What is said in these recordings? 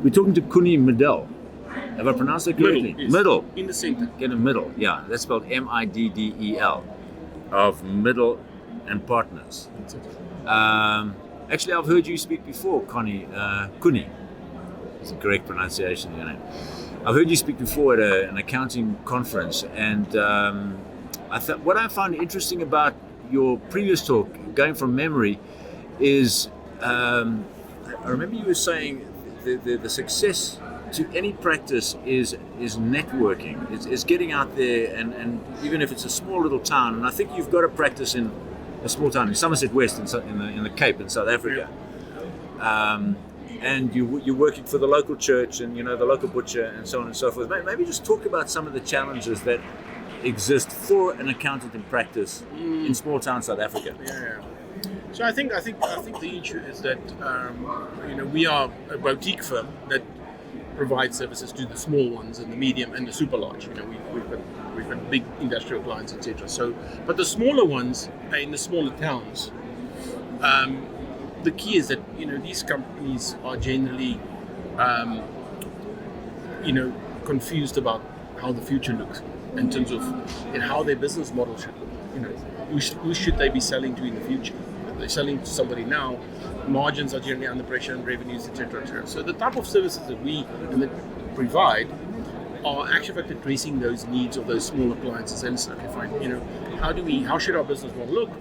We're talking to Coenie Middel. Have I pronounced that correctly? Middel, yes. Middel. In the center. In the middle, yeah. That's spelled Middel, of Middel and Partners. Actually, I've heard you speak before, Coenie. It's the correct pronunciation of your name. I've heard you speak before at an accounting conference, and what I found interesting about your previous talk, going from memory, is I remember you were saying the success to any practice is networking. It's getting out there, and even if it's a small little town, and I think you've got a practice in a small town in Somerset West in the Cape in South Africa. And you're working for the local church and the local butcher and so on and so forth. Maybe just talk about some of the challenges that exist for an accountant in practice in small town South Africa. Yeah. So I think the issue is that we are a boutique firm that provides services to the small ones and the medium and the super large. We've got big industrial clients, etc. So, but the smaller ones in the smaller towns. The key is that these companies are generally confused about how the future looks in terms of how their business model should look. Who should they be selling to in the future? If they're selling to somebody now, margins are generally under pressure and revenues, etc., etc. So the type of services that we provide are actually addressing those needs of those smaller clients and saying, listen, okay, fine, how should our business model look?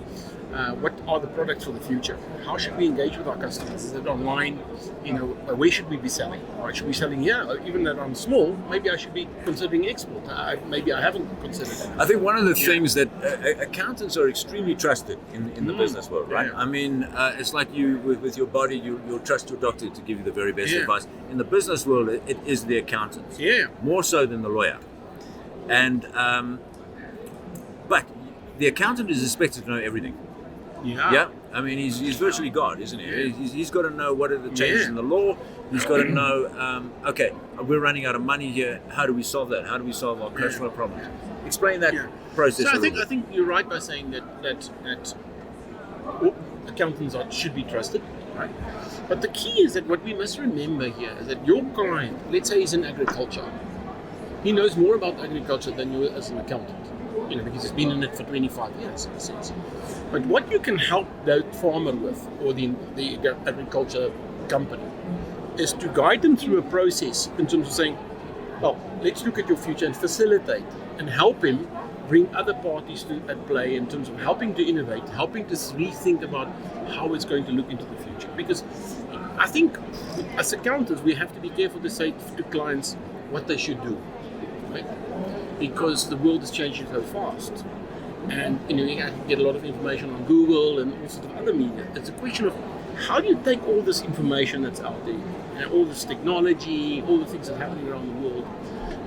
What are the products for the future? How should we engage with our customers? Is it online? Where should we be selling? Or should we be selling here? Or even though I'm small, maybe I should be considering export. Maybe I haven't considered it. I think one of the things that accountants are extremely trusted in the business world, right? Yeah. I mean, it's like you with your body, you'll trust your doctor to give you the very best advice. In the business world, it is the accountant. Yeah. More so than the lawyer. And but the accountant is expected to know everything. Yeah. I mean, he's virtually God, isn't he? Yeah. He's got to know what are the changes in the law. He's got to know, okay, we're running out of money here. How do we solve that? How do we solve our cash flow problems? Explain that process. So I think you're right by saying that accountants should be trusted, right? But the key is that what we must remember here is that your client, let's say he's in agriculture, he knows more about agriculture than you as an accountant. Because he's been in it for 25 years, in a sense. But what you can help that farmer with, or the agriculture company, is to guide them through a process in terms of saying, well, let's look at your future and facilitate and help him bring other parties at play in terms of helping to innovate, helping to rethink about how it's going to look into the future. Because I think as accountants, we have to be careful to say to clients what they should do. Right? Because the world is changing so fast, and you can get a lot of information on Google and all sorts of other media. It's a question of how do you take all this information that's out there, all this technology, all the things that are happening around the world.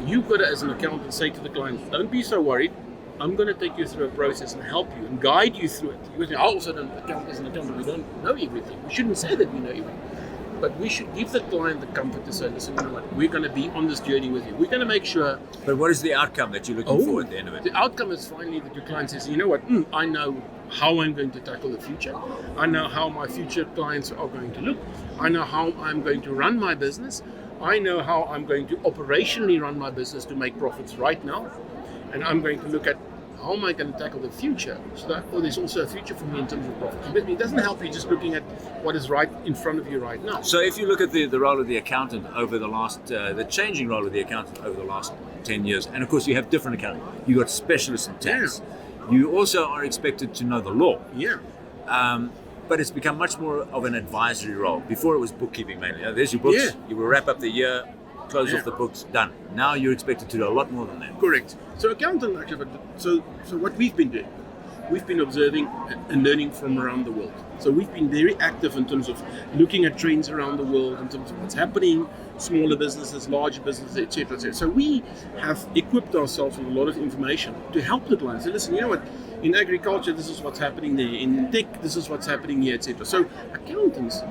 You've got to, as an accountant, say to the client, don't be so worried. I'm going to take you through a process and help you and guide you through it. Because I also don't account as an accountant. We don't know everything. We shouldn't say that we know everything. But we should give the client the comfort to say, listen, we're going to be on this journey with you. We're going to make sure... But what is the outcome that you're looking for at the end of it? The outcome is finally that your client says, I know how I'm going to tackle the future. I know how my future clients are going to look. I know how I'm going to run my business. I know how I'm going to operationally run my business to make profits right now. And I'm going to look at how am I going to tackle the future? So that there's also a future for me in terms of profits. But it doesn't help you just looking at what is right in front of you right now. So if you look at the role of the accountant over the last, the changing role of the accountant over the last 10 years, and of course you have different accountants. You've got specialists in tax. Yeah. You also are expected to know the law. Yeah. But it's become much more of an advisory role. Before it was bookkeeping mainly. There's your books. Yeah. You will wrap up the year, close off the books, done. Now you're expected to do a lot more than that. Correct. So accountant actually, so what we've been doing, we've been observing and learning from around the world. So we've been very active in terms of looking at trends around the world, in terms of what's happening, smaller businesses, larger businesses, etc., etc. So we have equipped ourselves with a lot of information to help the clients. So listen, you know what? In agriculture, this is what's happening there. In tech, this is what's happening here, etc. So accountants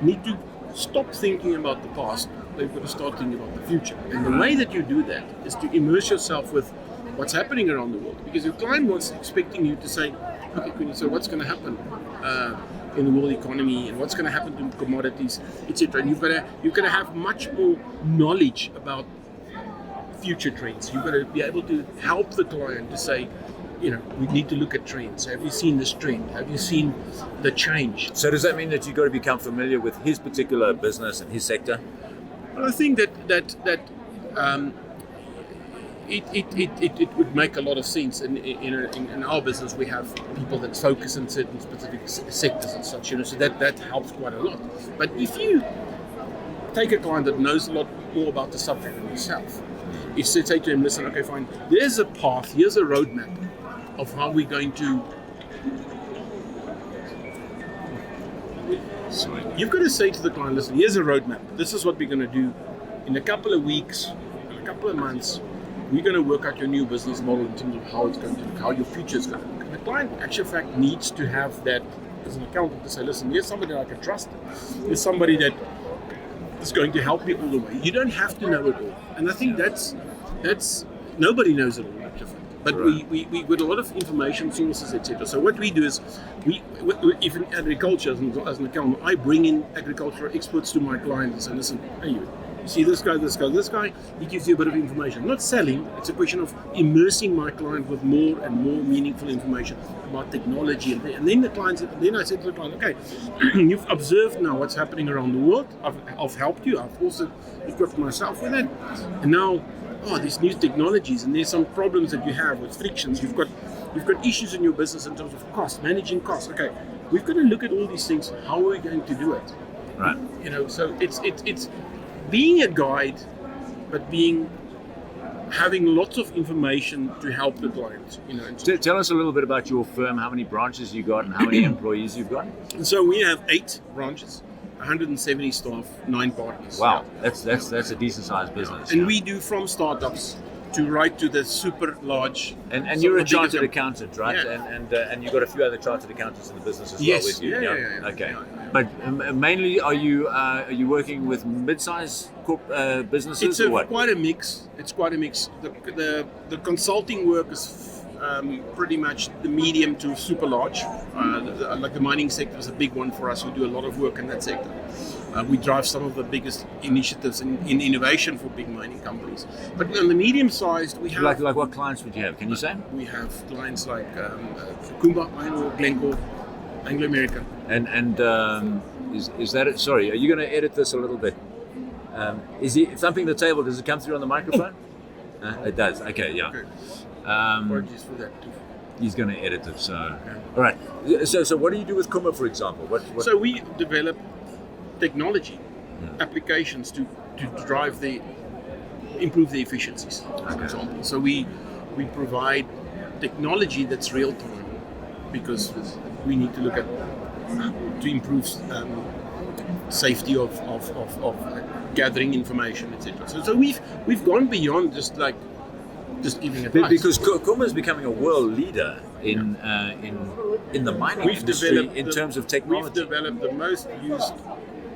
need to stop thinking about the past. They've got to start thinking about the future. And the way that you do that is to immerse yourself with what's happening around the world. Because your client was expecting you to say, okay, Coenie, so what's going to happen? in the world economy and what's going to happen to commodities, etc. And you've got to have much more knowledge about future trends. You've got to be able to help the client to say, we need to look at trends. Have you seen this trend? Have you seen the change? So does that mean that you've got to become familiar with his particular business and his sector? Well, I think that it would make a lot of sense. In our business, we have people that focus on certain specific sectors and such, so that helps quite a lot. But if you take a client that knows a lot more about the subject than yourself, you say to him, listen, okay, fine, there's a path, here's a roadmap of how we're going to... Sorry. You've got to say to the client, listen, here's a roadmap. This is what we're going to do. In a couple of weeks, in a couple of months, we're going to work out your new business model in terms of how it's going to look, how your future is going to look. And the client, actually, in fact, needs to have that as an accountant to say, listen, here's somebody that I can trust. There's somebody that is going to help me all the way. You don't have to know it all. And I think that's nobody knows it all. But right. we got a lot of information sources, etc. So what we do is, if in agriculture, as an accountant, I bring in agricultural experts to my client and say, listen, hey, you see this guy, he gives you a bit of information. Not selling, it's a question of immersing my client with more and more meaningful information about technology. And then I said to the client, okay, you've observed now what's happening around the world. I've helped you. I've also equipped myself with it. And now, these new technologies, and there's some problems that you have with frictions. You've got issues in your business in terms of cost, managing costs. Okay, we've got to look at all these things. How are we going to do it? Right. So it's being a guide, but having lots of information to help the client. Tell us a little bit about your firm. How many branches you got, and how many employees you've got? And so we have 8 branches. 170 staff, 9 partners. Wow, that's a decent sized business. And we do from startups to the super large. And you're a chartered accountant, right? Yeah. And you've got a few other chartered accountants in the business as well with you. Yeah. Okay. Yeah. But mainly, are you working with mid-sized businesses or what? Quite a mix. It's quite a mix. The consulting work is pretty much the medium to super large. Like the mining sector is a big one for us. We do a lot of work in that sector. We drive some of the biggest initiatives in innovation for big mining companies. But on the medium-sized, we have... Like what clients would you have? Can you say? We have clients like Kumba, Glencore, Anglo American. And is that it? Sorry, are you going to edit this a little bit? Is he thumping the table? Does it come through on the microphone? It does. Okay, yeah. Okay. Apologies for that too. He's going to edit it. So, okay. All right. So what do you do with Kumba, for example? What? So we develop technology applications to improve the efficiencies. For example. So we provide technology that's real time because we need to look at to improve safety of gathering information, etc. So we've gone beyond just giving advice. Because Kumba is becoming a world leader in the mining industry in terms of technology. We've developed the most used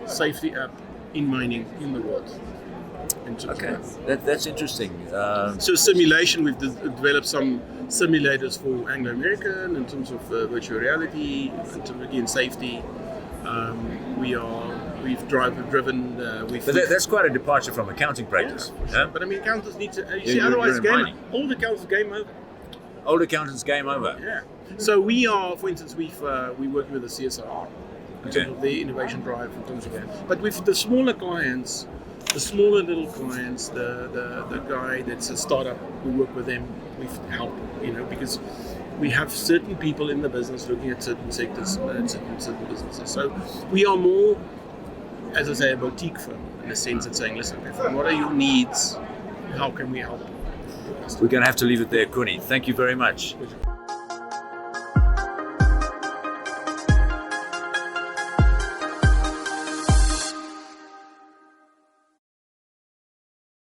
safety app in mining in the world. Okay, that's interesting. So simulation, we've developed some simulators for Anglo American in terms of virtual reality, in terms of again safety. We've driven. But that's quite a departure from accounting practice. Yeah, sure. But I mean, accountants need to. Otherwise, old accountants game over. Old accountants game over. Yeah. So we are, for instance, we're working with the CSR in terms of their innovation drive. In terms of, but with the smaller clients, the smaller little clients, the guy that's a startup, we work with them. We help, because we have certain people in the business looking at certain sectors and certain businesses. So we are more, as I say, a boutique firm in a sense of saying, listen, what are your needs? How can we help? We're going to have to leave it there, Coenie. Thank you very much.